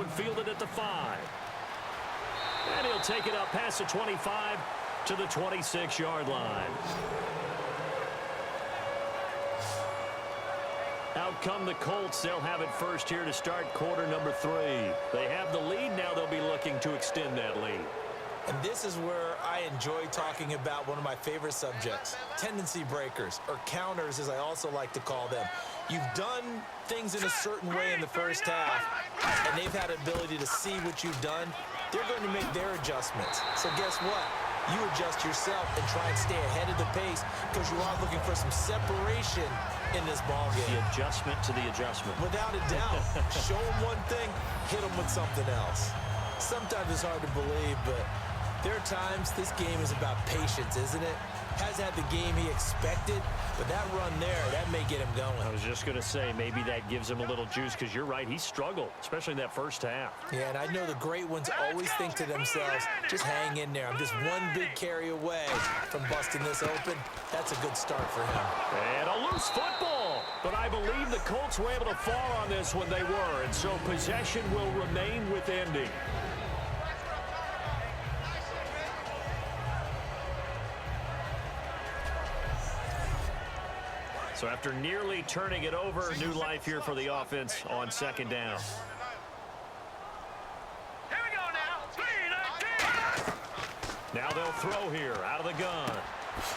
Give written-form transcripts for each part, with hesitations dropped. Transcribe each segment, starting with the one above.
one fielded at the 5. And he'll take it up past the 25 to the 26-yard line. Out come the Colts. They'll have it first here to start quarter number 3. They have the lead. Now they'll be looking to extend that lead. And this is where I enjoy talking about one of my favorite subjects, tendency breakers, or counters as I also like to call them. You've done things in a certain way in the first half, and they've had the ability to see what you've done. They're going to make their adjustments. So guess what? You adjust yourself and try and stay ahead of the pace because you are looking for some separation in this ball game. The adjustment to the adjustment. Without a doubt. Show them one thing, hit them with something else. Sometimes it's hard to believe, but there are times this game is about patience, isn't it? Has had the game he expected, but that run there, that may get him going. I was just going to say, maybe that gives him a little juice because you're right, he struggled, especially in that first half. Yeah, and I know the great ones always think to themselves, just hang in there. I'm just one big carry away from busting this open. That's a good start for him. And a loose football. But I believe the Colts were able to fall on this when they were, and so possession will remain with Indy. So after nearly turning it over, new life here for the offense on second down. Here we go now. 3-19. Now they'll throw here out of the gun.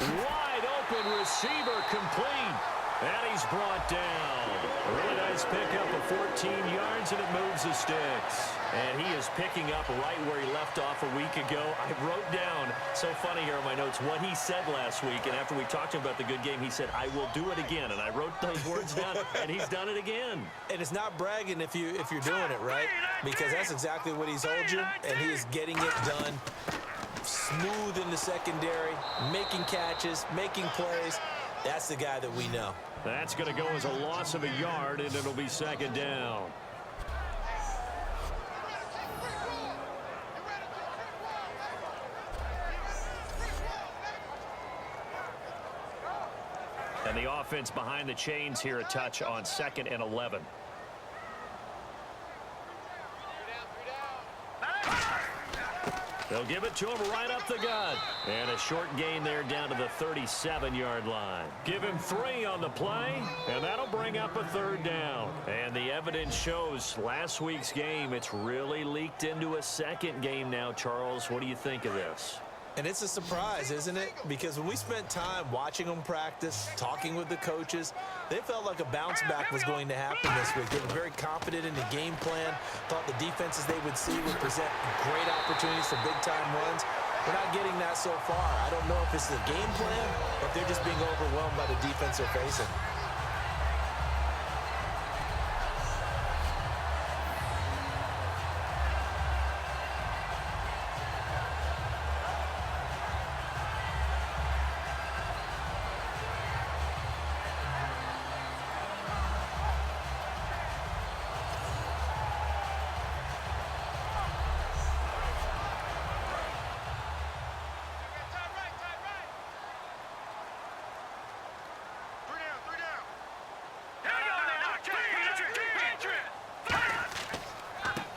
Wide open receiver complete. And he's brought down. A really nice pickup of 14 yards, and it moves the sticks. And he is picking up right where he left off a week ago. I wrote down, so funny here in my notes, what he said last week. And after we talked to him about the good game, he said, I will do it again. And I wrote those words down, and he's done it again. And it's not bragging if you're doing it, right? Because that's exactly what he's told you, and he is getting it done. Smooth in the secondary, making catches, making plays. That's the guy that we know. That's going to go as a loss of a yard, and it'll be second down. And the offense behind the chains here, a touch on 2nd and 11. They'll give it to him right up the gut. And a short gain there down to the 37-yard line. Give him 3 on the play, and that'll bring up a 3rd down. And the evidence shows last week's game, it's really leaked into a second game now, Charles. What do you think of this? And it's a surprise, isn't it? Because when we spent time watching them practice, talking with the coaches, they felt like a bounce back was going to happen this week. They were very confident in the game plan, thought the defenses they would see would present great opportunities for big-time runs. We're not getting that so far. I don't know if it's the game plan or if they're just being overwhelmed by the defense they're facing.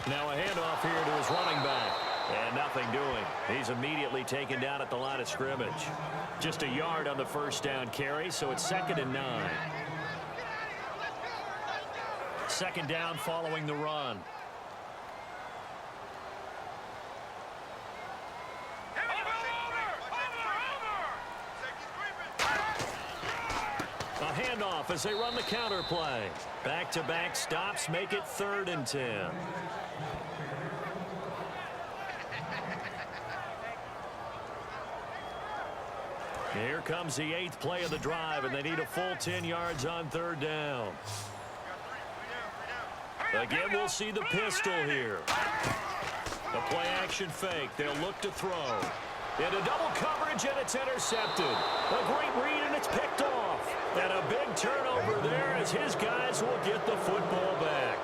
Now a handoff here to his running back. And nothing doing. He's immediately taken down at the line of scrimmage. Just a yard on the first down carry, so it's 2nd and 9. 2nd down following the run. A handoff as they run the counter play. Back-to-back stops make it 3rd and 10. Here comes the 8th play of the drive, and they need a full 10 yards on 3rd down. Again, we'll see the pistol here. The play-action fake. They'll look to throw. Into double coverage, and it's intercepted. A great read, and it's picked off. And a big turnover there as his guys will get the football back.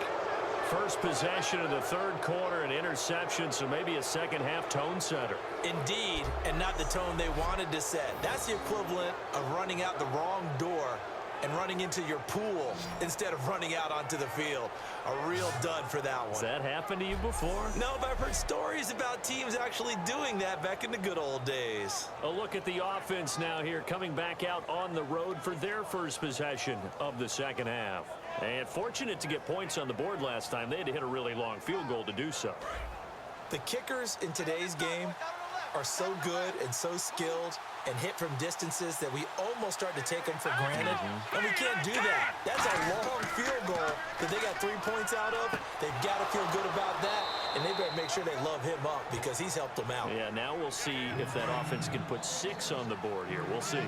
First possession of the 3rd quarter, an interception, so maybe a second-half tone setter. Indeed, and not the tone they wanted to set. That's the equivalent of running out the wrong door and running into your pool instead of running out onto the field. A real dud for that one. Has that happened to you before? No, but I've heard stories about teams actually doing that back in the good old days. A look at the offense now here, coming back out on the road for their first possession of the second half. And fortunate to get points on the board last time. They had to hit a really long field goal to do so. The kickers in today's game are so good and so skilled and hit from distances that we almost start to take them for granted. And we can't do that. That's a long field goal that they got 3 points out of. They've got to feel good about that, and they better make sure they love him up because he's helped them out. Yeah, now we'll see if that offense can put 6 on the board here. We'll see.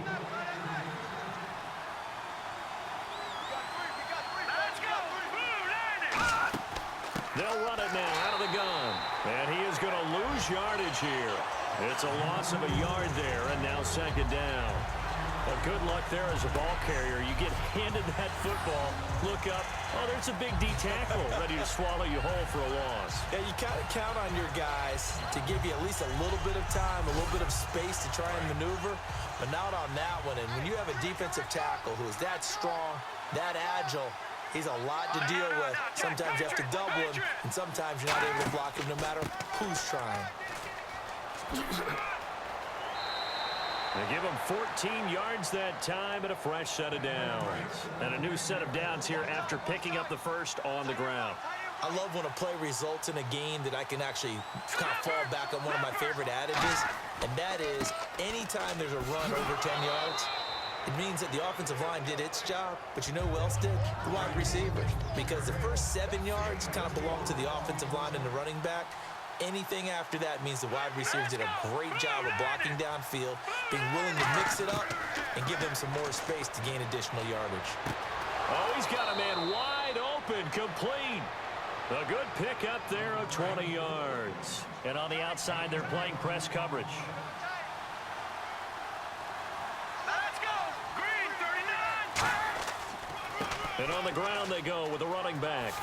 They'll run it now out of the gun. And he is going to lose yardage here. It's a loss of a yard there, and now second down. Well, good luck there as a ball carrier. You get handed that football, look up, oh, there's a big D tackle ready to swallow you whole for a loss. Yeah, you kind of count on your guys to give you at least a little bit of time, a little bit of space to try and maneuver, but not on that one. And when you have a defensive tackle who is that strong, that agile, he's a lot to deal with. Sometimes you have to double him, and sometimes you're not able to block him no matter who's trying. They give him 14 yards that time and a fresh set of downs. And a new set of downs here after picking up the first on the ground. I love when a play results in a game that I can actually kind of fall back on one of my favorite adages, and that is anytime there's a run over 10 yards, it means that the offensive line did its job, but you know who else did? The wide receivers. Because the first 7 yards kind of belong to the offensive line and the running back. Anything after that means the wide receivers did a great job of blocking downfield, being willing to mix it up, and give them some more space to gain additional yardage. Oh, he's got a man wide open, complete. A good pick up there of 20 yards. And on the outside, they're playing press coverage. Let's go. Green 39. And on the ground they go with a running back.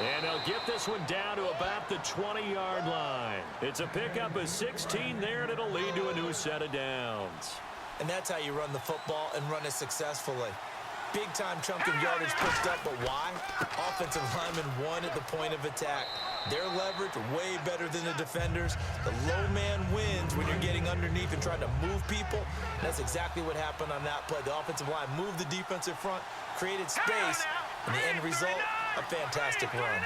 And they'll get this one down to about the 20-yard line. It's a pickup of 16 there, and it'll lead to a new set of downs. And that's how you run the football and run it successfully. Big-time chunk of yardage picked up, but why? Offensive linemen won at the point of attack. Their leverage way better than the defenders. The low man wins when you're getting underneath and trying to move people. That's exactly what happened on that play. The offensive line moved the defensive front, created space, and the end result, a fantastic run.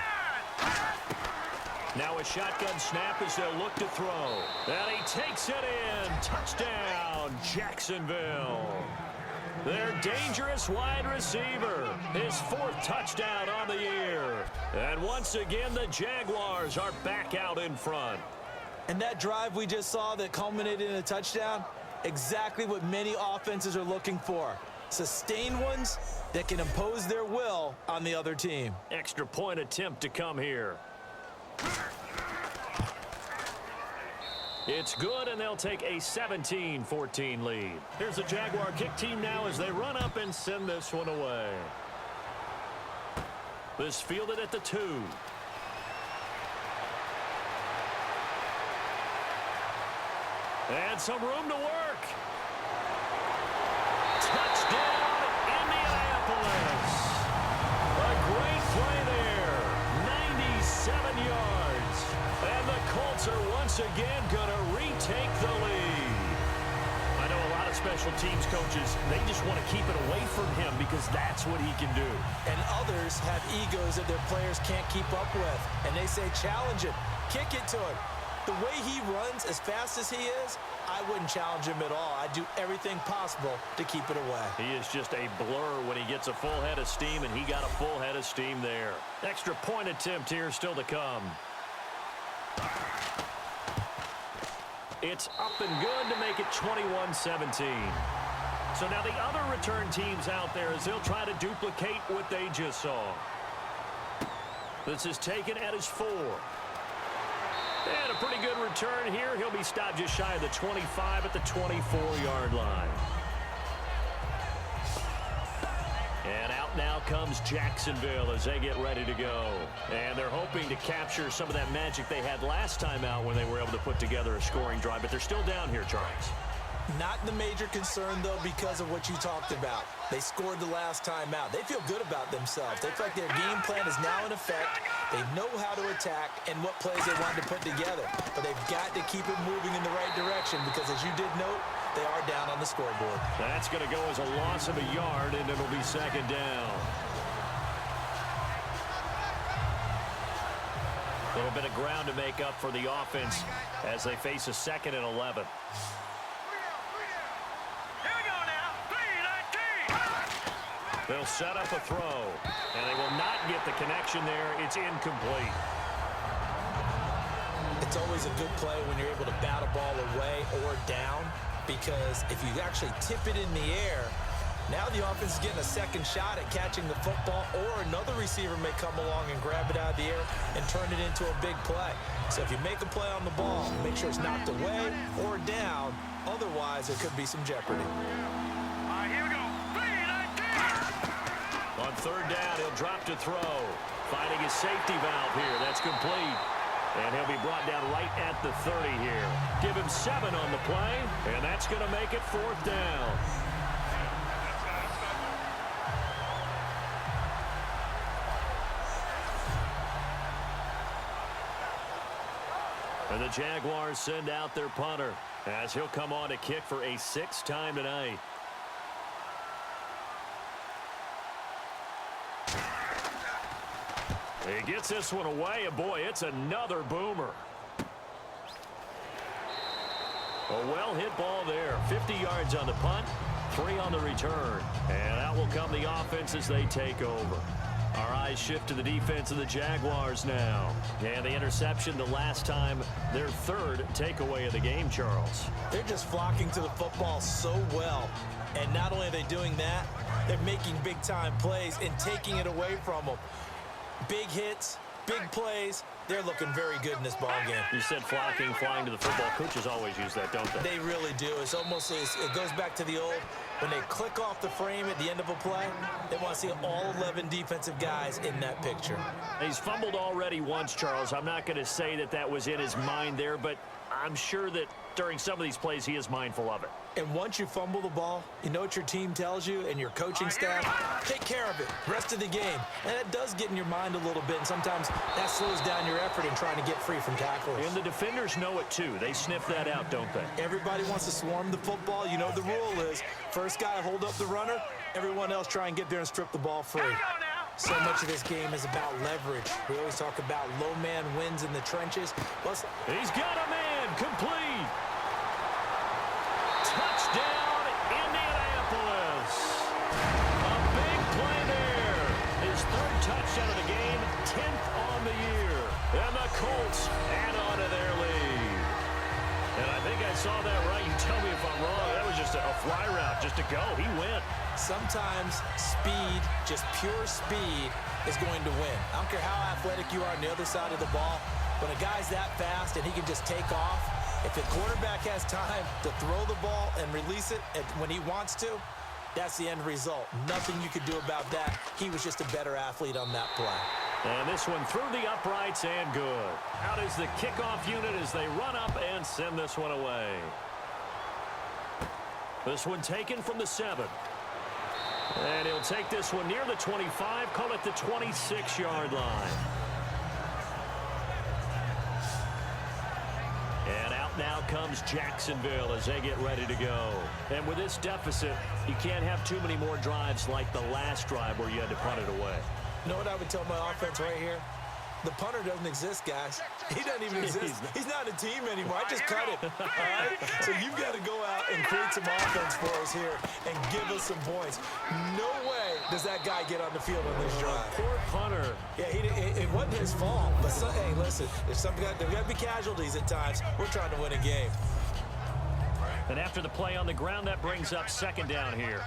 Now a shotgun snap as they'll look to throw. And he takes it in. Touchdown, Jacksonville. Their dangerous wide receiver. His 4th touchdown on the year. And once again, the Jaguars are back out in front. And that drive we just saw that culminated in a touchdown, exactly what many offenses are looking for. Sustained ones that can impose their will on the other team. Extra point attempt to come here. It's good, and they'll take a 17-14 lead. Here's the Jaguar kick team now as they run up and send this one away. This fielded at the 2. And some room to work. Touchdown, Indianapolis. A great play there. 97 yards. And the Colts are once again going to retake the lead. I know a lot of special teams coaches, they just want to keep it away from him because that's what he can do. And others have egos that their players can't keep up with. And they say, challenge it, kick it to him. The way he runs, as fast as he is, I wouldn't challenge him at all. I'd do everything possible to keep it away. He is just a blur when he gets a full head of steam, and he got a full head of steam there. Extra point attempt here still to come. It's up and good to make it 21-17. So now the other return teams out there as they'll try to duplicate what they just saw. This is taken at his 4. And a pretty good return here. He'll be stopped just shy of the 25 at the 24-yard line. And out now comes Jacksonville as they get ready to go. And they're hoping to capture some of that magic they had last time out when they were able to put together a scoring drive. But they're still down here, Charles. Not the major concern, though, because of what you talked about. They scored the last time out. They feel good about themselves. They feel like their game plan is now in effect. They know how to attack and what plays they want to put together. But they've got to keep it moving in the right direction because, as you did note, they are down on the scoreboard. That's going to go as a loss of a yard, and it'll be second down. A little bit of ground to make up for the offense as they face a 2nd and 11. They'll set up a throw, and they will not get the connection there. It's incomplete. It's always a good play when you're able to bat a ball away or down, because if you actually tip it in the air, now the offense is getting a second shot at catching the football, or another receiver may come along and grab it out of the air and turn it into a big play. So if you make a play on the ball, make sure it's knocked away or down. Otherwise, there could be some jeopardy. All right, here we go. On 3rd down, he'll drop to throw. Finding his safety valve here. That's complete. And he'll be brought down right at the 30 here. Give him 7 on the play, and that's going to make it 4th down. And the Jaguars send out their punter as he'll come on to kick for a 6th time tonight. He gets this one away, and boy, it's another boomer. A well-hit ball there. 50 yards on the punt, 3 on the return. And out will come the offense as they take over. Our eyes shift to the defense of the Jaguars now. And the interception the last time, their 3rd takeaway of the game, Charles. They're just flocking to the football so well. And not only are they doing that, they're making big-time plays and taking it away from them. Big hits, big plays. They're looking very good in this ball game. You said flocking, flying to the football. Coaches always use that, don't they? They really do. It's almost, it goes back to the old, when they click off the frame at the end of a play, they want to see all 11 defensive guys in that picture. He's fumbled already once, Charles. I'm not going to say that that was in his mind there, but I'm sure that during some of these plays he is mindful of it. And once you fumble the ball, you know what your team tells you and your coaching staff? Take care of it. Rest of the game. And it does get in your mind a little bit, and sometimes that slows down your effort in trying to get free from tacklers. And the defenders know it too. They sniff that out, don't they? Everybody wants to swarm the football. You know the rule is first guy hold up the runner, everyone else try and get there and strip the ball free. So much of this game is about leverage. We always talk about low man wins in the trenches. He's got a man complete. Touchdown, Indianapolis. A big play there. His 3rd touchdown of the game, 10th on the year. And the Colts add on to their lead. And I think I saw that right. You tell me if I'm wrong. That was just a fly route just to go. He went. Sometimes speed, just pure speed, is going to win. I don't care how athletic you are on the other side of the ball. When a guy's that fast and he can just take off, if the quarterback has time to throw the ball and release it when he wants to, that's the end result. Nothing you could do about that. He was just a better athlete on that play. And this one through the uprights and good. Out is the kickoff unit as they run up and send this one away. This one taken from the 7. And he'll take this one near the 25, call it the 26-yard line. And out now comes Jacksonville as they get ready to go. And with this deficit, you can't have too many more drives like the last drive where you had to punt it away. You know what I would tell my offense right here? The punter doesn't exist, guys. He doesn't even exist. He's not a team anymore. I just cut it. All right? So you've got to go out and create some offense for us here and give us some points. No way does that guy get on the field on this drive. Poor punter. Yeah, it wasn't his fault. But, hey, listen, there's got to be casualties at times. We're trying to win a game. And after the play on the ground, that brings up 2nd down here.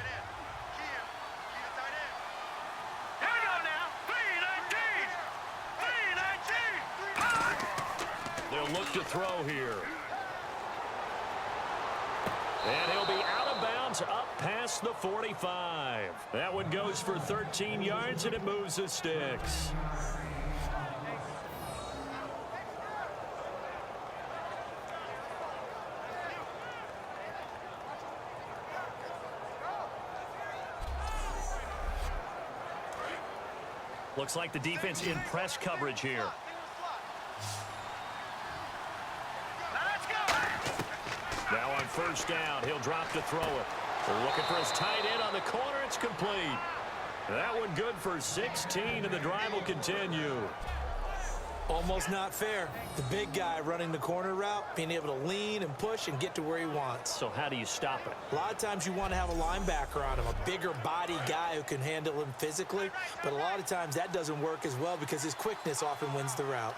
They'll look to throw here. And he'll be out of bounds up past the 45. That one goes for 13 yards, and it moves the sticks. Looks like the defense in press coverage here. Let's go. Now on first down, he'll drop to throw it. Looking for his tight end on the corner. It's complete. That one good for 16, and the drive will continue. Almost not fair. The big guy running the corner route, being able to lean and push and get to where he wants. So how do you stop it? A lot of times you want to have a linebacker on him, a bigger body guy who can handle him physically, but a lot of times that doesn't work as well because his quickness often wins the route.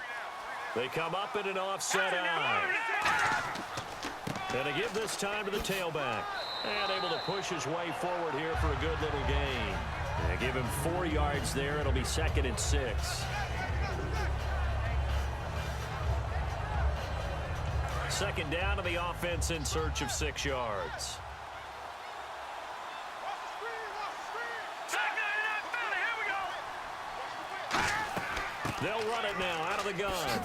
They come up in an offset eye. And they give this time to the tailback. And able to push his way forward here for a good little gain. They give him 4 yards there. It'll be 2nd and 6. Second down to the offense in search of 6 yards. They'll run it now out of the gun.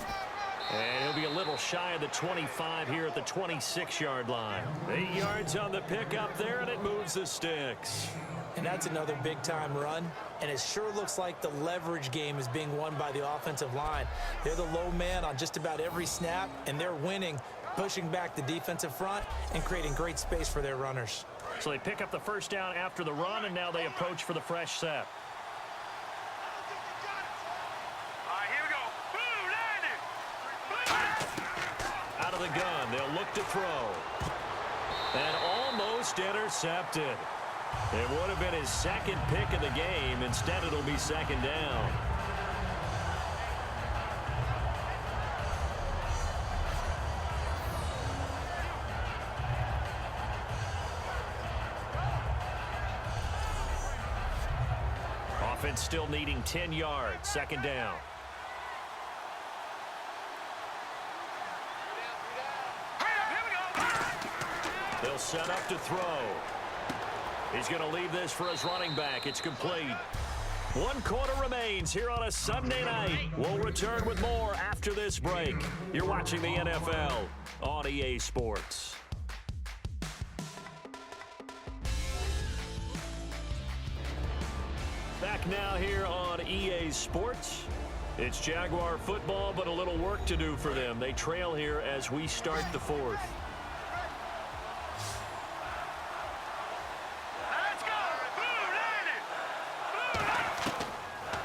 And he'll be a little shy of the 25 here at the 26-yard line. 8 yards on the pickup there, and it moves the sticks. And that's another big-time run. And it sure looks like the leverage game is being won by the offensive line. They're the low man on just about every snap, and they're winning, pushing back the defensive front and creating great space for their runners. So they pick up the first down after the run, and now they approach for the fresh set. Out of the gun, they'll look to throw. And almost intercepted. It would have been his 2nd pick of the game. Instead, it'll be 2nd down. Offense still needing 10 yards. 2nd down. They'll set up to throw. He's going to leave this for his running back. It's complete. 1 quarter remains here on a Sunday night. We'll return with more after this break. You're watching the NFL on EA Sports. Back now here on EA Sports. It's Jaguar football, but a little work to do for them. They trail here as we start the 4th.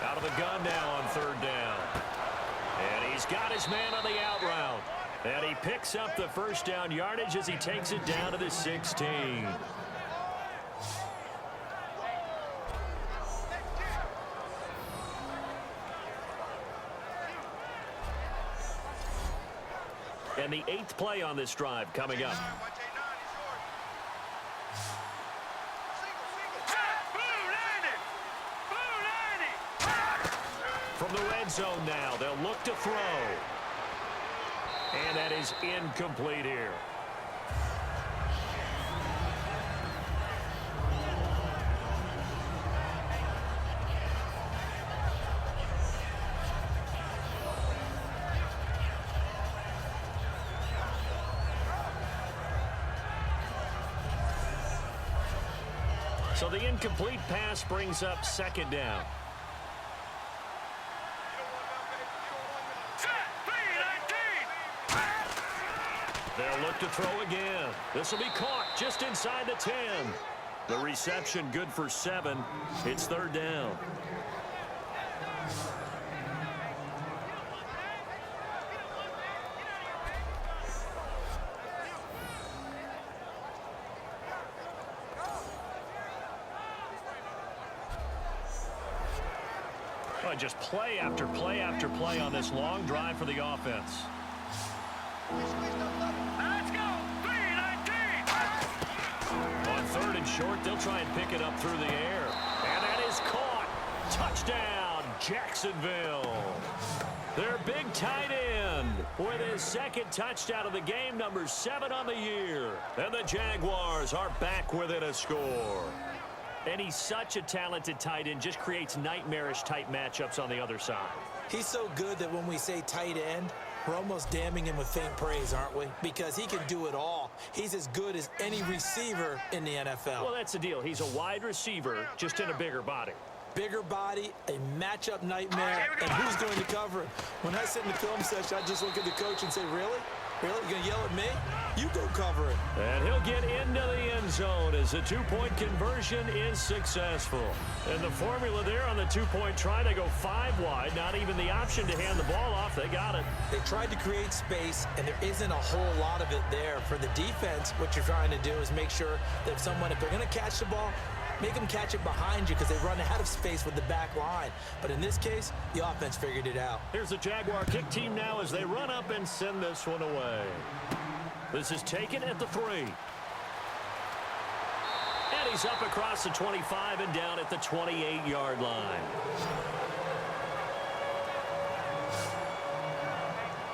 Out of the gun now on 3rd down. And he's got his man on the out route. And he picks up the first down yardage as he takes it down to the 16. And the 8th play on this drive coming up. From the red zone now, they'll look to throw. And that is incomplete here. So the incomplete pass brings up 2nd down. They'll look to throw again. This will be caught just inside the 10. The reception good for 7. It's 3rd down. Well, just play after play after play on this long drive for the offense. Let's go! 3-19! On 3rd and short, they'll try and pick it up through the air. And that is caught. Touchdown, Jacksonville. Their big tight end with his 2nd touchdown of the game, number 7 on the year. And the Jaguars are back within a score. And he's such a talented tight end, just creates nightmarish-type matchups on the other side. He's so good that when we say tight end, we're almost damning him with faint praise, aren't we? Because he can do it all. He's as good as any receiver in the NFL. Well, that's the deal. He's a wide receiver, just in a bigger body. Bigger body, a matchup nightmare, and who's going to cover him? When I sit in the film session, I just look at the coach and say, really? Really? You going to yell at me? You go cover him. And he'll get into the end zone as the two-point conversion is successful. And the formula there on the two-point try, they go 5 wide. Not even the option to hand the ball off. They got it. They tried to create space, and there isn't a whole lot of it there. For the defense, what you're trying to do is make sure that if they're going to catch the ball, make them catch it behind you because they run out of space with the back line. But in this case, the offense figured it out. Here's the Jaguar kick team now as they run up and send this one away. This is taken at the 3. And he's up across the 25 and down at the 28-yard line.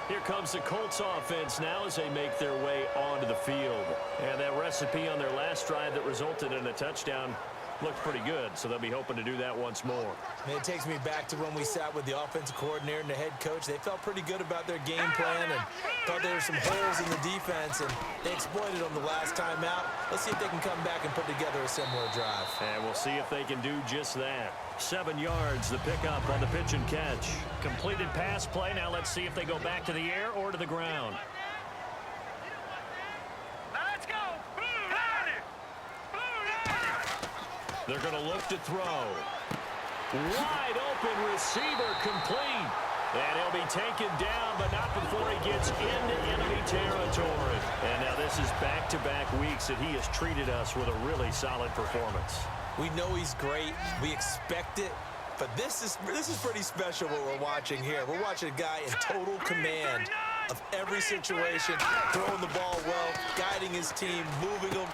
Here comes the Colts offense now as they make their way onto the field. And that recipe on their last drive that resulted in a touchdown looked pretty good, so they'll be hoping to do that once more. And it takes me back to when we sat with the offensive coordinator and the head coach. They felt pretty good about their game plan and thought there were some holes in the defense, and they exploited them the last time out. Let's see if they can come back and put together a similar drive. And we'll see if they can do just that. 7 yards, the pickup on the pitch and catch. Completed pass play. Now let's see if they go back to the air or to the ground. Let's go. Blue line. Blue line. They're going to look to throw. Wide open receiver complete. And he'll be taken down, but not before he gets into enemy territory. And now this is back-to-back weeks that he has treated us with a really solid performance. We know he's great. We expect it. But this is pretty special what we're watching here. We're watching a guy in total command of every situation, throwing the ball well, guiding his team, moving them.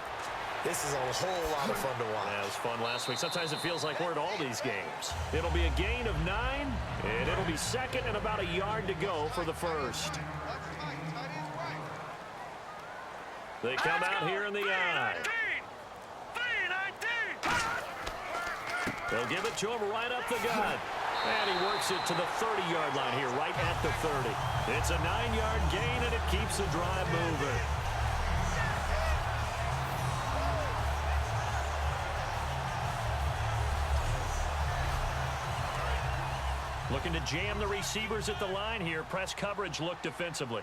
This is a whole lot of fun to watch. Yeah, it was fun last week. Sometimes it feels like we're at all these games. It'll be a gain of 9, and it'll be second and about a yard to go for the first. They come out here in the eye. They'll give it to him right up the gut. And he works it to the 30-yard line here, right at the 30. It's a 9-yard gain, and it keeps the drive moving. Looking to jam the receivers at the line here. Press coverage look defensively.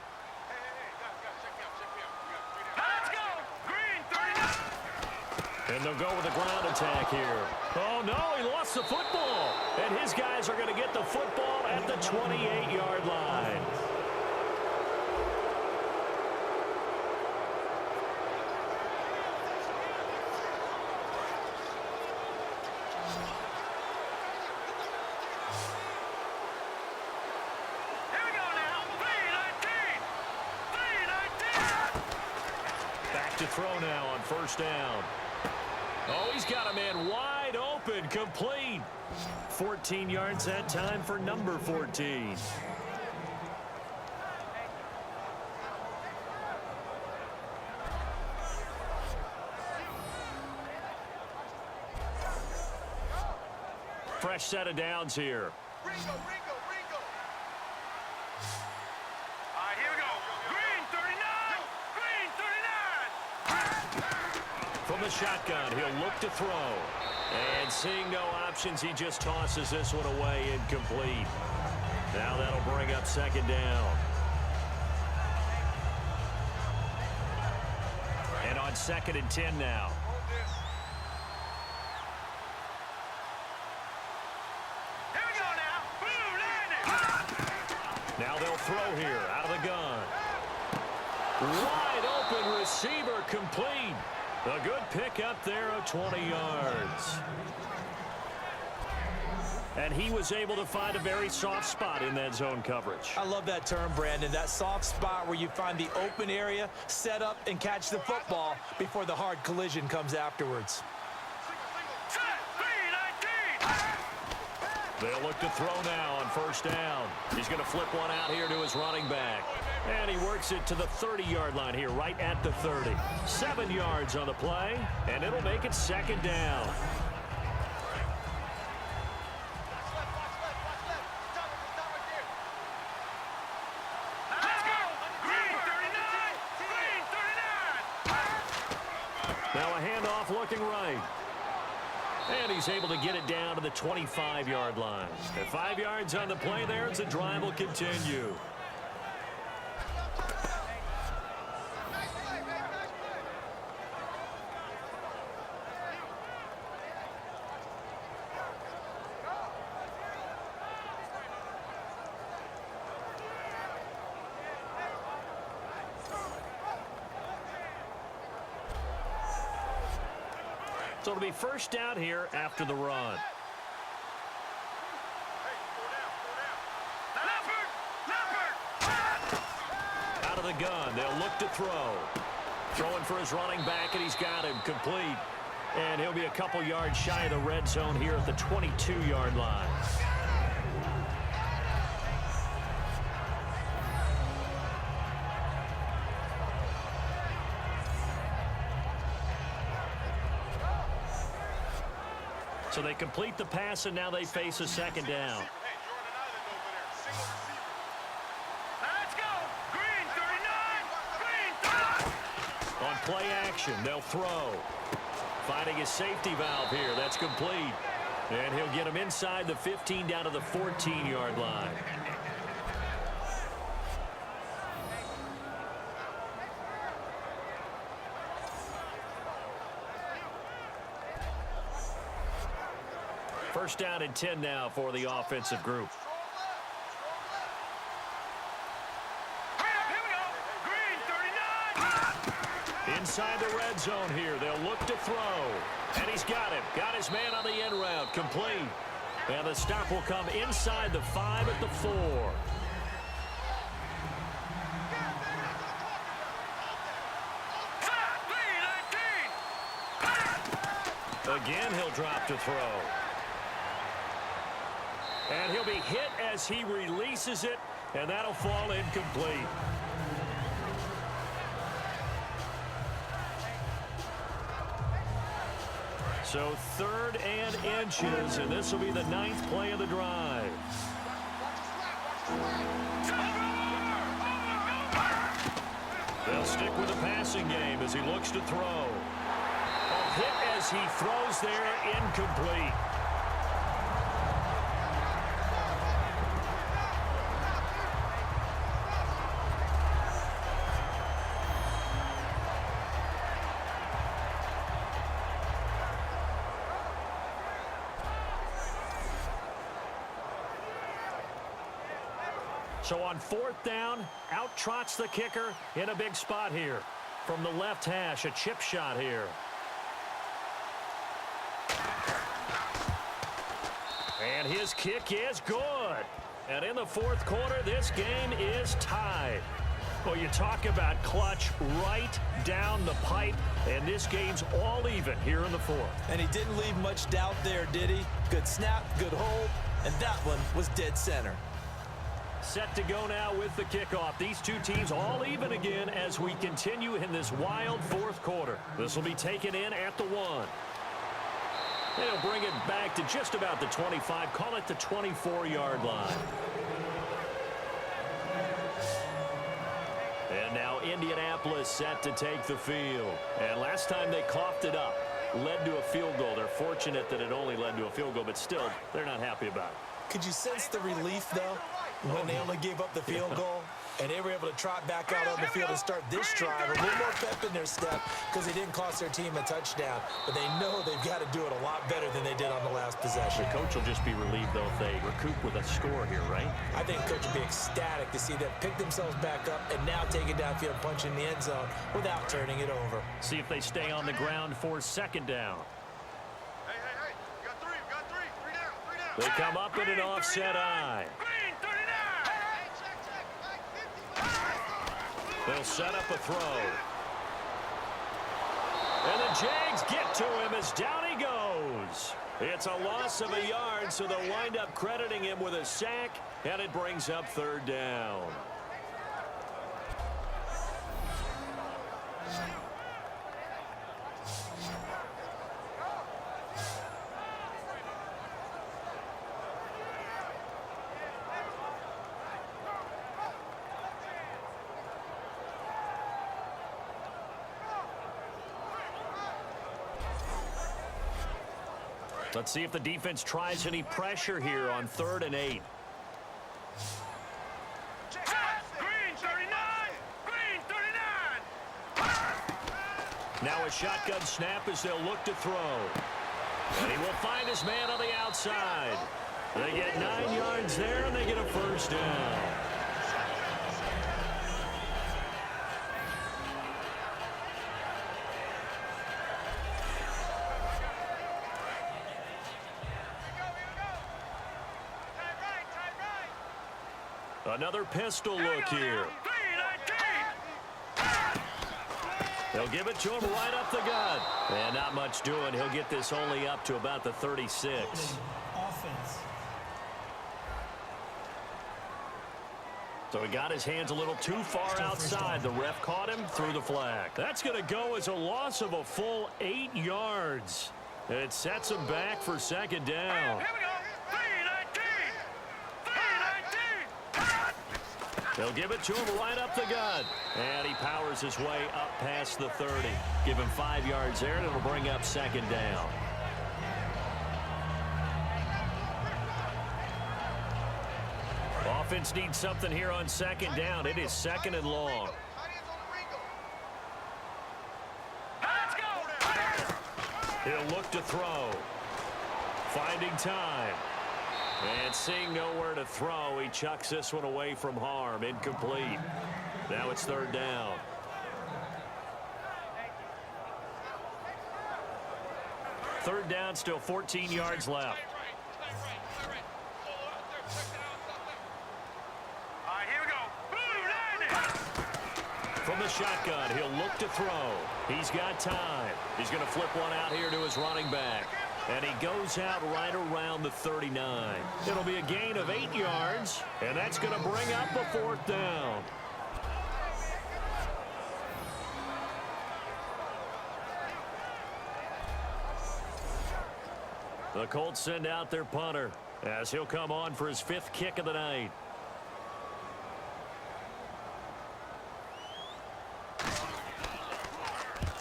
Let's go. Green 39. And they'll go with a ground attack here. Oh, no, he lost the football. And his guys are going to get the football at the 28-yard line. Here we go now. 3-19. Back to throw now on first down. Oh, he's got a man wide open, complete. 14 yards that time for number 14. Fresh set of downs here. All right, here we go. Green 39. Green 39. From the shotgun, he'll look to throw. And seeing no options, he just tosses this one away incomplete. Now that'll bring up second down. And on 2nd and 10 now. Here we go now. Blue line. Now they'll throw here out of the gun. Wide open receiver complete. A good pickup there of 20 yards. And he was able to find a very soft spot in that zone coverage. I love that term, Brandon. That soft spot where you find the open area, set up, and catch the football before the hard collision comes afterwards. Set. 3-19. They'll look to throw now on first down. He's going to flip one out here to his running back. And he works it to the 30-yard line here, right at the 30. 7 yards on the play, and it'll make it second down. Let's go. Green 39. Green 39. Now a handoff looking right. And he's able to get it down to the 25-yard line. At 5 yards on the play there, as the drive will continue. So it'll be first down here after the run. Out of the gun, they'll look to throw. Throwing for his running back, and he's got him complete. And he'll be a couple yards shy of the red zone here at the 22-yard line. So they complete the pass, and now they face a second down. Let's go. Green 39. Green 39. On play action, they'll throw. Finding his safety valve here. That's complete. And he'll get him inside the 15 down to the 14-yard line. First down and 10 now for the offensive group. Here we go. Green 39. Inside the red zone here. They'll look to throw. And he's got him. Got his man on the end route. Complete. And the stop will come inside the 5 at the 4. Again, he'll drop to throw. And he'll be hit as he releases it, and that'll fall incomplete. So 3rd and inches, and this will be the 9th play of the drive. They'll stick with the passing game as he looks to throw. A hit as he throws there, incomplete. So on 4th down, out trots the kicker in a big spot here. From the left hash, a chip shot here. And his kick is good. And in the 4th quarter, this game is tied. Well, you talk about clutch right down the pipe, and this game's all even here in the 4th. And he didn't leave much doubt there, did he? Good snap, good hold, and that one was dead center. Set to go now with the kickoff. These two teams all even again as we continue in this wild 4th quarter. This will be taken in at the 1. They'll bring it back to just about the 25. Call it the 24-yard line. And now Indianapolis set to take the field. And last time they coughed it up, led to a field goal. They're fortunate that it only led to a field goal, but still, they're not happy about it. Could you sense the relief, though, when they only gave up the field goal? And they were able to trot back out on the field and start this drive. A little more pep in their step because they didn't cost their team a touchdown. But they know they've got to do it a lot better than they did on the last possession. The coach will just be relieved, though, if they recoup with a score here, right? I think the coach will be ecstatic to see them pick themselves back up and now take it downfield, punch in the end zone without turning it over. See if they stay on the ground for 2nd down. Hey. You got three. Three down. They come up in an offset eye. Green 39. They'll set up a throw. And the Jags get to him as down he goes. It's a loss of a yard, so they'll wind up crediting him with a sack, and it brings up 3rd down. Let's see if the defense tries any pressure here on 3rd and 8. Green 39! Green 39! Now a shotgun snap as they'll look to throw. And he will find his man on the outside. They get 9 yards there, and they get a first down. Another pistol look here. They'll give it to him right up the gut. And not much doing. He'll get this only up to about the 36. Offense. So he got his hands a little too far outside. The ref caught him, threw the flag. That's going to go as a loss of a full 8 yards. It sets him back for 2nd down. Here we go. 319! 319! They'll give it to him right up the gut. And he powers his way up past the 30. Give him 5 yards there, and it'll bring up 2nd down. Offense needs something here on 2nd down. It is 2nd and long. Let's go! He'll look to throw. Finding time. And seeing nowhere to throw, he chucks this one away from harm. Incomplete. Now it's 3rd down. Third down, still 14 yards left. All right, here we go. From the shotgun, he'll look to throw. He's got time. He's going to flip one out here to his running back. And he goes out right around the 39. It'll be a gain of 8 yards, and that's going to bring up a 4th down. The Colts send out their punter as he'll come on for his 5th kick of the night.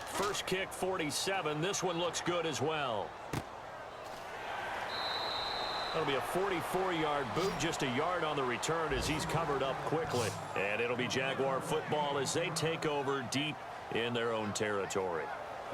First kick, 47. This one looks good as well. That'll be a 44-yard boot, just a yard on the return as he's covered up quickly. And it'll be Jaguar football as they take over deep in their own territory.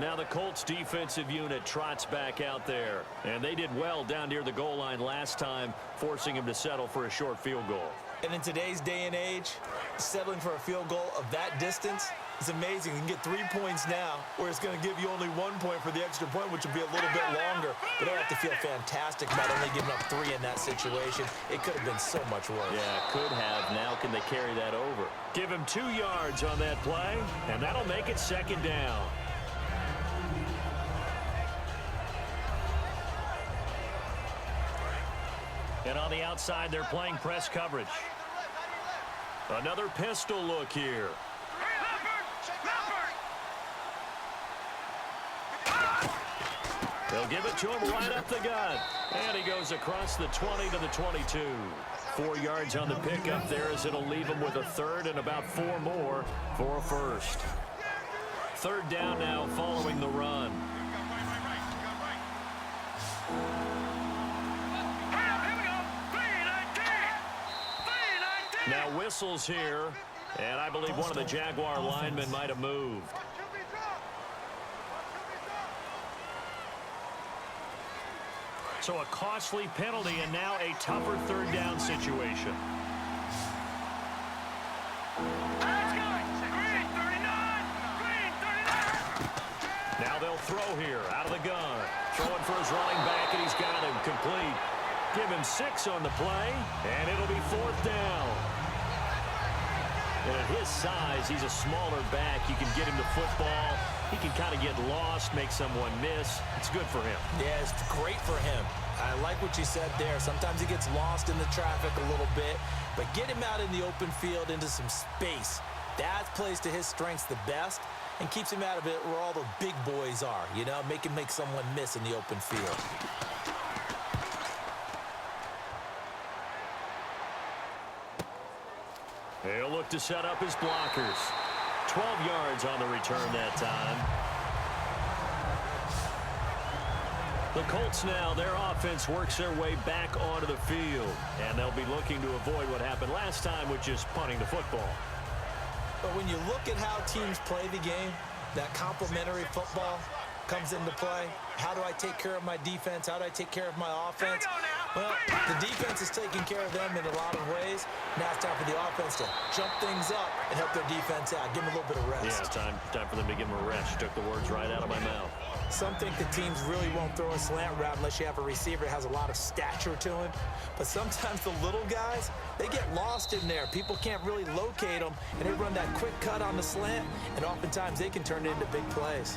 Now the Colts defensive unit trots back out there. And they did well down near the goal line last time, forcing him to settle for a short field goal. And in today's day and age, settling for a field goal of that distance is amazing. You can get 3 points now, where it's going to give you only 1 point for the extra point, which will be a little bit longer. But they'll have to feel fantastic about only giving up 3 in that situation. It could have been so much worse. Yeah, could have. Now can they carry that over? Give him 2 yards on that play, and that'll make it 2nd down. And on the outside, they're playing press coverage. Another pistol look here. They'll give it to him right up the gut. And he goes across the 20 to the 22. 4 yards on the pickup there as it'll leave him with a 3rd and about 4 more for a 1st. 3rd down now following the run. Now whistles here, and I believe one of the Jaguar linemen might have moved. So a costly penalty and now a tougher 3rd down situation. Now they'll throw here out of the gun. Throwing for his running back, and he's got him complete. Give him 6 on the play, and it'll be 4th down. And at his size, he's a smaller back. You can get him the football. He can kind of get lost, make someone miss. It's good for him. Yeah, it's great for him. I like what you said there. Sometimes he gets lost in the traffic a little bit, but get him out in the open field into some space. That plays to his strengths the best and keeps him out of it where all the big boys are, you know, make him make someone miss in the open field. He'll look to set up his blockers. 12 yards on the return that time. The Colts now, their offense works their way back onto the field, and they'll be looking to avoid what happened last time with just punting the football. But when you look at how teams play the game, that complementary football comes into play. How do I take care of my defense? How do I take care of my offense? Well, the defense is taking care of them in a lot of ways. Now it's time for the offense to jump things up and help their defense out. Give them a little bit of rest. Yeah, time for them to give them a rest. You took the words right out of my mouth. Some think the teams really won't throw a slant route unless you have a receiver that has a lot of stature to him. But sometimes the little guys, they get lost in there. People can't really locate them, and they run that quick cut on the slant, and oftentimes they can turn it into big plays.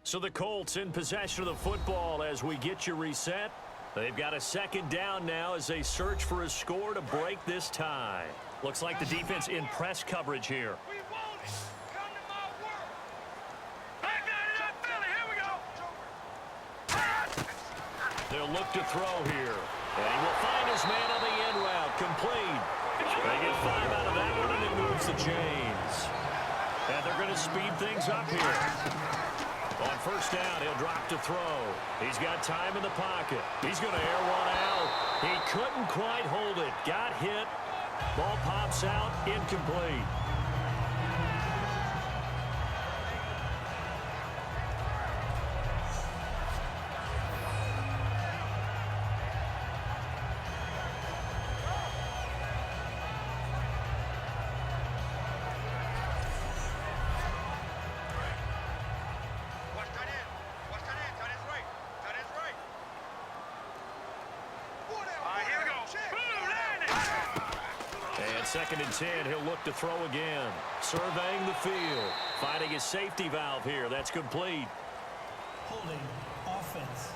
So the Colts in possession of the football as we get you reset. They've got a second down now as they search for a score to break this tie. Looks like the defense in press coverage here. We want it. Come to my work. Back out in that belly. Here we go. They'll look to throw here. And he will find his man on the end route. Complete. They get 5 out of that one, and it moves the chains. And they're going to speed things up here. On first down, he'll drop to throw. He's got time in the pocket. He's going to air one out. He couldn't quite hold it. Got hit. Ball pops out. Incomplete. Second and 10, he'll look to throw again. Surveying the field. Finding his safety valve here. That's complete. Holding offense.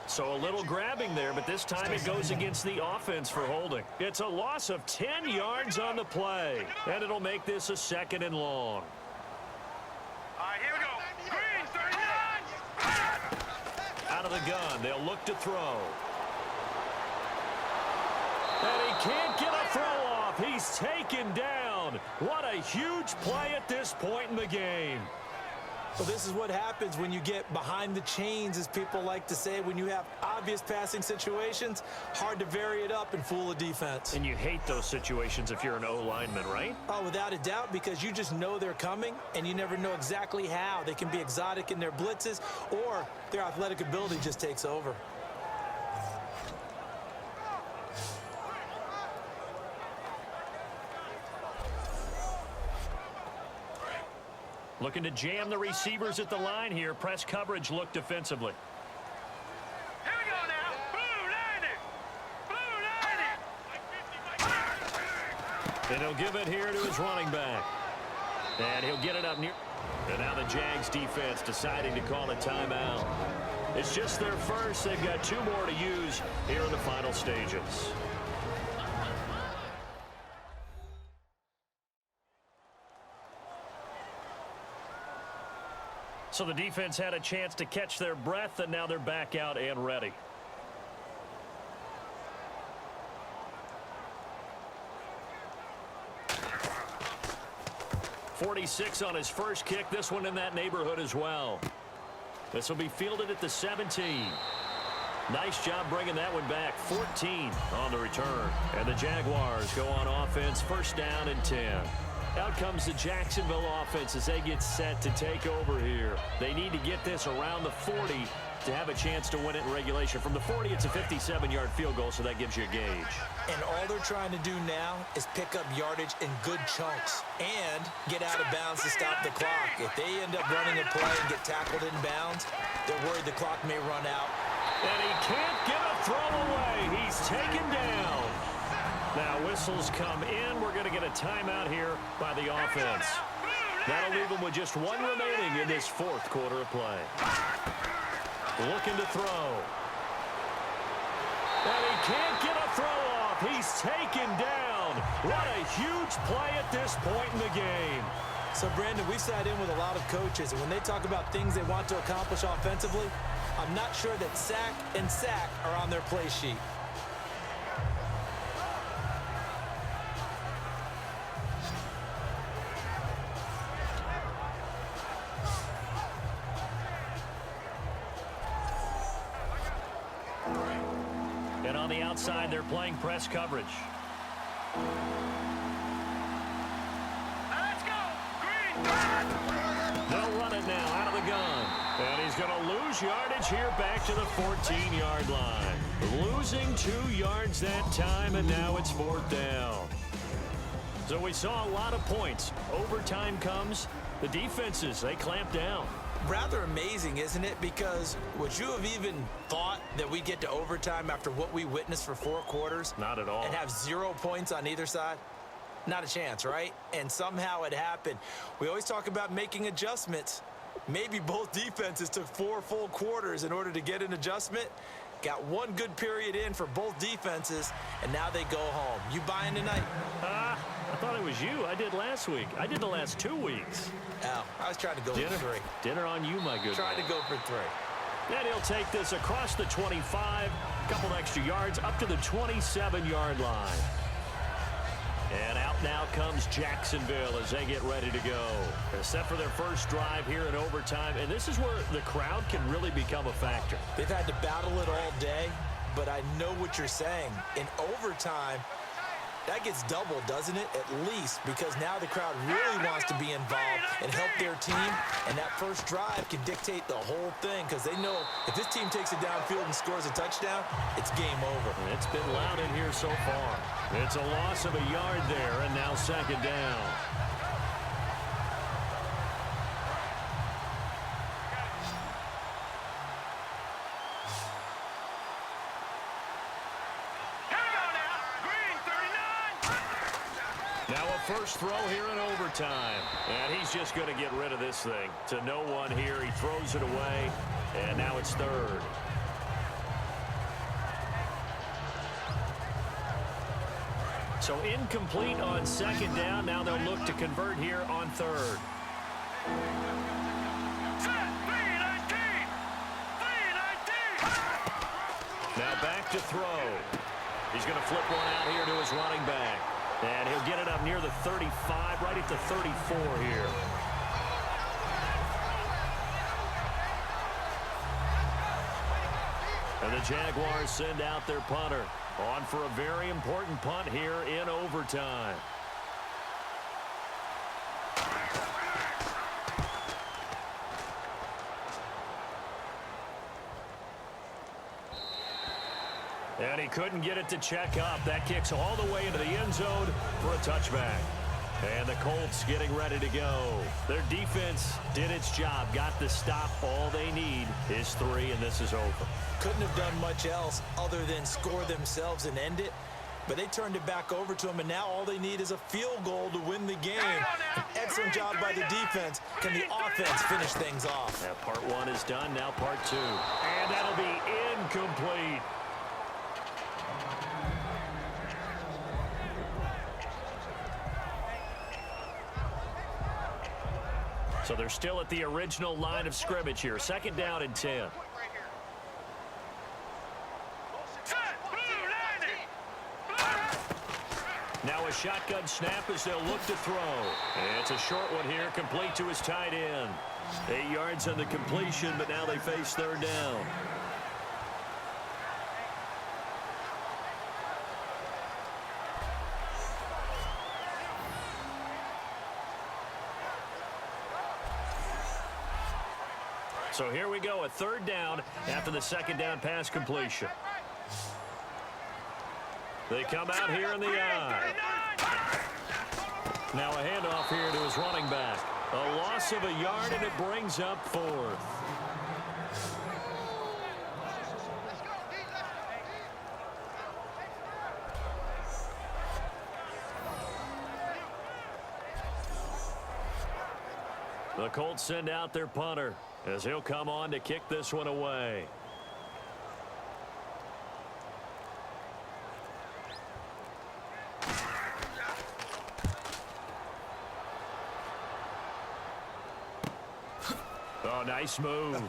So a little grabbing there, but this time it goes against the offense for holding. It's a loss of 10 yards on the play, and it'll make this a second and long. All right, here we go. Green, 39. Out of the gun, they'll look to throw. And he can't get a throw off. He's taken down. What a huge play at this point in the game. Well, this is what happens when you get behind the chains, as people like to say. When you have obvious passing situations, hard to vary it up and fool a defense. And you hate those situations if you're an O-lineman, right? Oh, without a doubt, because you just know they're coming, and you never know exactly how. They can be exotic in their blitzes, or their athletic ability just takes over. Looking to jam the receivers at the line here. Press coverage look defensively. Here we go now. Blue 90. And he'll give it here to his running back. And he'll get it up near. And now the Jags defense deciding to call a timeout. It's just their first. They've got 2 more to use here in the final stages. So the defense had a chance to catch their breath, and now they're back out and ready. .46 on his first kick. This one in that neighborhood as well. This will be fielded at the 17. Nice job bringing that one back. 14 on the return. And the Jaguars go on offense. First down and 10. Out comes the Jacksonville offense as they get set to take over here. They need to get this around the 40 to have a chance to win it in regulation. From the 40, it's a 57-yard field goal, so that gives you a gauge. And all they're trying to do now is pick up yardage in good chunks and get out of bounds to stop the clock. If they end up running a play and get tackled in bounds, they're worried the clock may run out. And he can't get a throw away. He's taken down. Now whistles come in. We're going to get a timeout here by the offense. That'll leave them with just 1 remaining in this 4th quarter of play. Looking to throw. And he can't get a throw off. He's taken down. What a huge play at this point in the game. So, Brandon, we've sat in with a lot of coaches, and when they talk about things they want to accomplish offensively, I'm not sure that sack and sack are on their play sheet. And on the outside, they're playing press coverage. Let's go. Green. They'll run it now out of the gun. And he's going to lose yardage here back to the 14-yard line. Losing 2 yards that time, and now it's 4th down. So we saw a lot of points. Overtime comes. The defenses, they clamp down. Rather amazing, isn't it? Because would you have even thought that we get to overtime after what we witnessed for 4 quarters? Not at all. And have 0 points on either side? Not a chance, right? And somehow it happened. We always talk about making adjustments. Maybe both defenses took 4 full quarters in order to get an adjustment. Got 1 good period in for both defenses, and now they go home. You buying tonight? I thought it was you. I did last week. I did the last 2 weeks. Oh, I was trying to go for 3. Dinner on you, my good Trying man. to go for 3. Then he'll take this across the 25, couple extra yards up to the 27-yard line. And out now comes Jacksonville as they get ready to go. They're set for their first drive here in overtime, and this is where the crowd can really become a factor. They've had to battle it all day, but I know what you're saying. In overtime, that gets doubled, doesn't it? At least, because now the crowd really wants to be involved and help their team, and that first drive can dictate the whole thing because they know if this team takes it downfield and scores a touchdown, it's game over. And it's been loud in here so far. It's a loss of a yard there, and now 2nd down. Now a first throw here in overtime. And he's just going to get rid of this thing. To no one here. He throws it away. And now it's 3rd. So incomplete on 2nd down. Now they'll look to convert here on 3rd. Now back to throw. He's going to flip one out here to his running back. And he'll get it up near the 35, right at the 34 here. And the Jaguars send out their punter. On for a very important punt here in overtime. And he couldn't get it to check up. That kicks all the way into the end zone for a touchback. And the Colts getting ready to go. Their defense did its job, got the stop. All they need is 3, and this is over. Couldn't have done much else other than score themselves and end it. But they turned it back over to them, and now all they need is a field goal to win the game. An excellent job by the defense. Can the offense finish things off? Now part 1 is done, now part 2. And that'll be incomplete. So they're still at the original line of scrimmage here. 2nd down and 10. Now a shotgun snap as they'll look to throw. And it's a short one here, complete to his tight end. 8 yards on the completion, but now they face 3rd down. So here we go, a 3rd down after the 2nd down pass completion. They come out here in the eye. Now a handoff here to his running back. A loss of a yard, and it brings up 4th. The Colts send out their punter as he'll come on to kick this one away. Oh, nice move.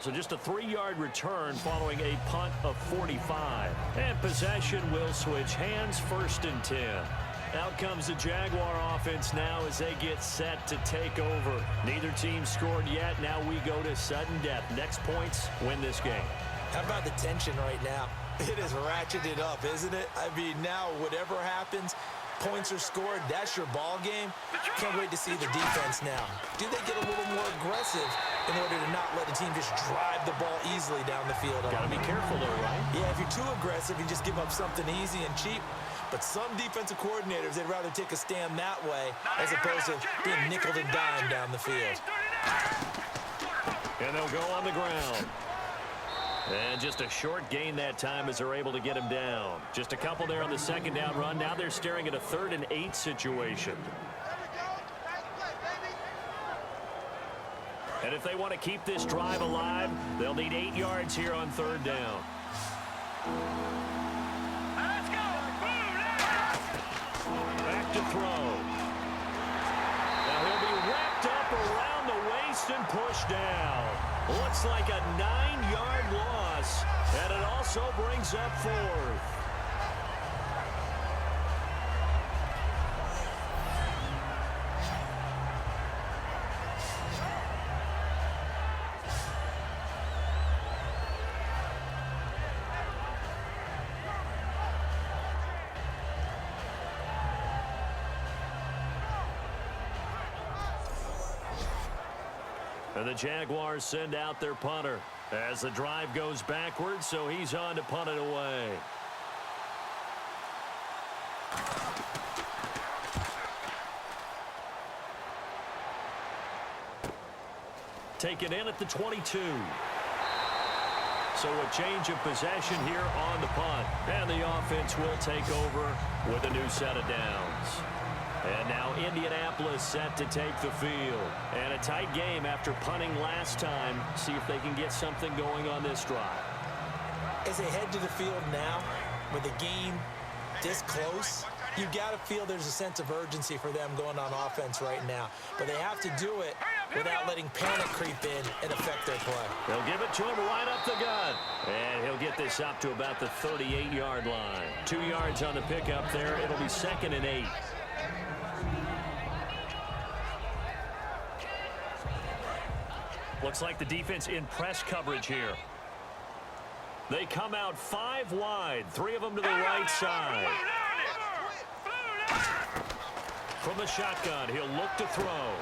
So just a 3-yard return following a punt of 45. And possession will switch hands, 1st and 10. Out comes the Jaguar offense now as they get set to take over. Neither team scored yet. Now we go to sudden death. Next points win this game. How about the tension right now? It is ratcheted up, isn't it? I mean, now whatever happens, points are scored, that's your ball game. Can't wait to see the defense now. Do they get a little more aggressive in order to not let the team just drive the ball easily down the field? Got to be careful though, right? Yeah, if you're too aggressive, you just give up something easy and cheap. But some defensive coordinators, they'd rather take a stand that way as opposed to being nickel and dime down the field. And they'll go on the ground. And just a short gain that time as they're able to get him down. Just a couple there on the second down run. Now they're staring at a 3rd and 8 situation. And if they want to keep this drive alive, they'll need 8 yards here on 3rd down. Let's go. Back to throw. Now he'll be wrapped up around the waist and pushed down. Looks like a 9-yard loss, and it also brings up 4th. And the Jaguars send out their punter as the drive goes backwards, so he's on to punt it away. Taken in at the 22. So a change of possession here on the punt. And the offense will take over with a new set of downs. And now Indianapolis set to take the field. And a tight game after punting last time. See if they can get something going on this drive. As they head to the field now, with the game this close, you got to feel there's a sense of urgency for them going on offense right now. But they have to do it without letting panic creep in and affect their play. They'll give it to him right up the gut. And he'll get this up to about the 38-yard line. 2 yards on the pickup there. It'll be 2nd and 8. Looks like the defense in press coverage here. They come out 5 wide, 3 of them to the right side. From the shotgun, he'll look to throw.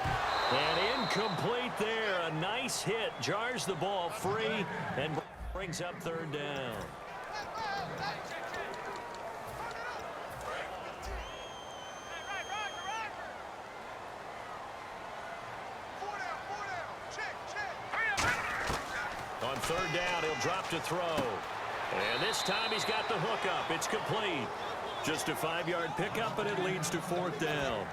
And incomplete there. A nice hit. Jars the ball free and brings up 3rd down. On 3rd down, he'll drop to throw. And this time he's got the hook up. It's complete. Just a 5-yard pickup, and it leads to 4th down.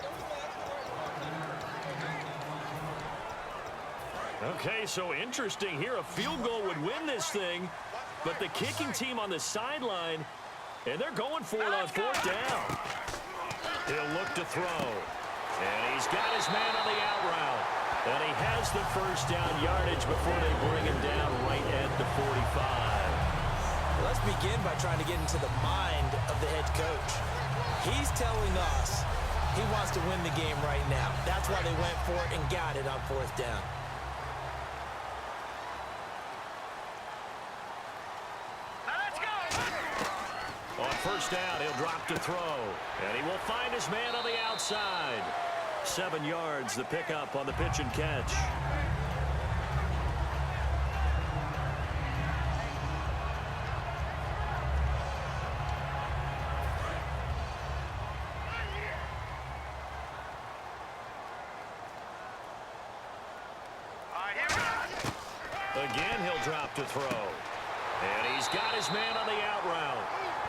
Okay, so interesting here. A field goal would win this thing, but the kicking team on the sideline, and they're going for it on 4th down. He'll look to throw. And he's got his man on the out route. And he has the 1st down yardage before they bring him down right at the 45. Let's begin by trying to get into the mind of the head coach. He's telling us he wants to win the game right now. That's why they went for it and got it on 4th down. Let's go. On 1st down, he'll drop to throw. And he will find his man on the outside. 7 yards, the pickup on the pitch and catch. Again, he'll drop to throw. And he's got his man on the out route.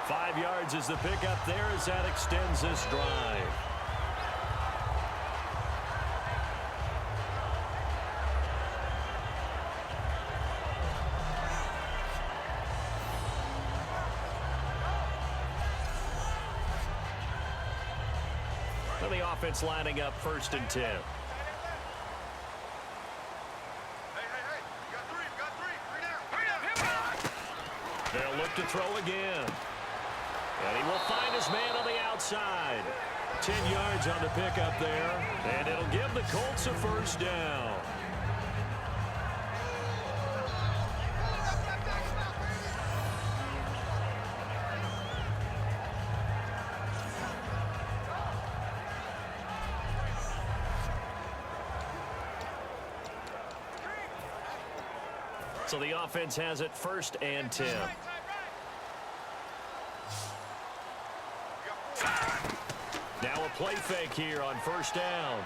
5 yards is the pickup there as that extends this drive. And the offense lining up 1st and 10. They'll look to throw again. And he will find his man on the outside. 10 yards on the pickup there. And it'll give the Colts a 1st down. So the offense has it 1st and 10. Now a play fake here on 1st down.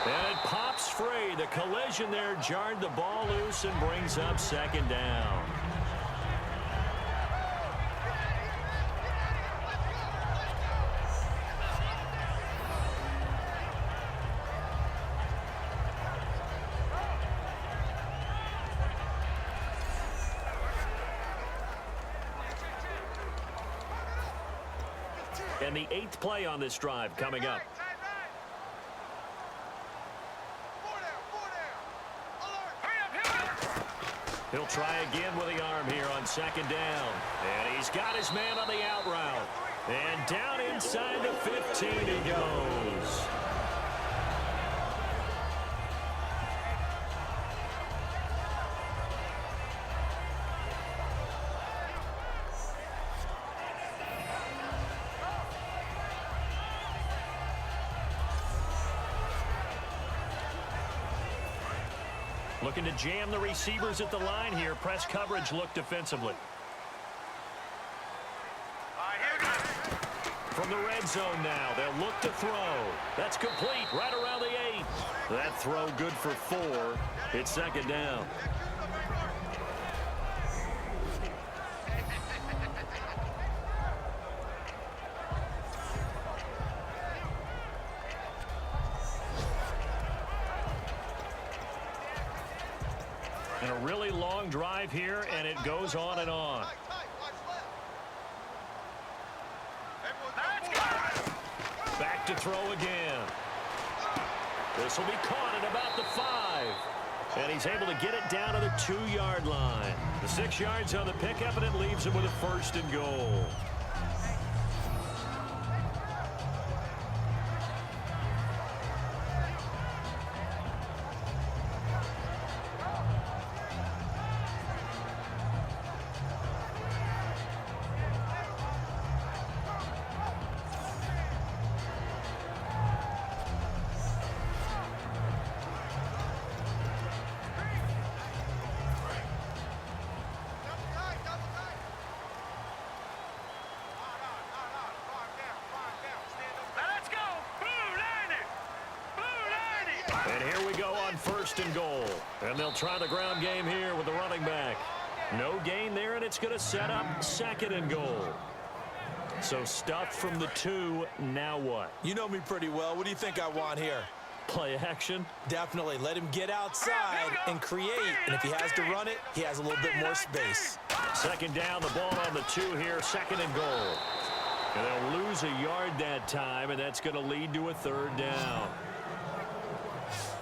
And it pops free. The collision there jarred the ball loose and brings up 2nd down. And the 8th play on this drive coming up. He'll try again with the arm here on 2nd down. And he's got his man on the out route. And down inside the 15 he goes. Looking to jam the receivers at the line here. Press coverage look defensively. From the red zone now, they'll look to throw. That's complete right around the 8. That throw good for 4. It's 2nd down. And a really long drive here, and it goes on and on. Back to throw again. This will be caught at about the 5. And he's able to get it down to the 2-yard line. The 6 yards on the pickup, and it leaves him with a 1st and goal. And here we go on 1st and goal. And they'll try the ground game here with the running back. No gain there, and it's going to set up 2nd and goal. So stuffed from the 2. Now what? You know me pretty well. What do you think I want here? Play action? Definitely. Let him get outside and create. And if he has to run it, he has a little bit more space. 2nd down, the ball on the 2 here, 2nd and goal. And they'll lose a yard that time, and that's going to lead to a 3rd down.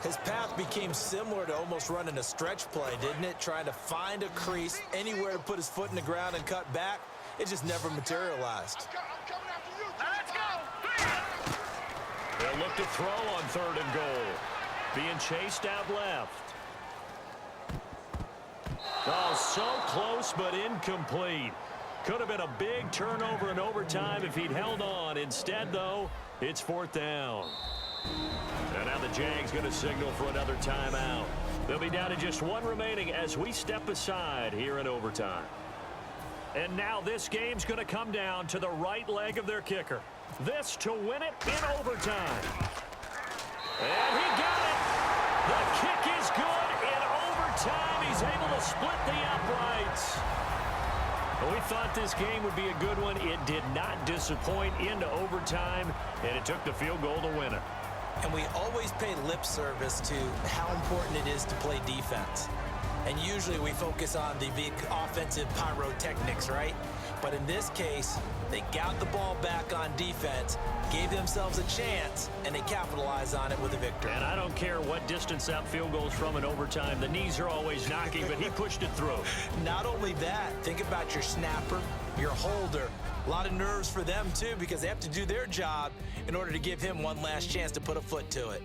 His path became similar to almost running a stretch play, didn't it? Trying to find a crease, anywhere to put his foot in the ground and cut back. It just never materialized. They'll look to throw on 3rd and goal. Being chased out left. Oh, so close but incomplete. Could have been a big turnover in overtime if he'd held on. Instead, though, it's 4th down. And now the Jags going to signal for another timeout. They'll be down to just 1 remaining as we step aside here in overtime. And now this game's going to come down to the right leg of their kicker. This to win it in overtime. And he got it. The kick is good in overtime. He's able to split the uprights. Well, we thought this game would be a good one. It did not disappoint into overtime, and it took the field goal to win it. And we always pay lip service to how important it is to play defense. And usually we focus on the big offensive pyrotechnics, right? But in this case, they got the ball back on defense, gave themselves a chance, and they capitalized on it with a victory. And I don't care what distance that field goes from in overtime. The knees are always knocking, but he pushed it through. Not only that, think about your snapper, your holder. A lot of nerves for them, too, because they have to do their job in order to give him one last chance to put a foot to it.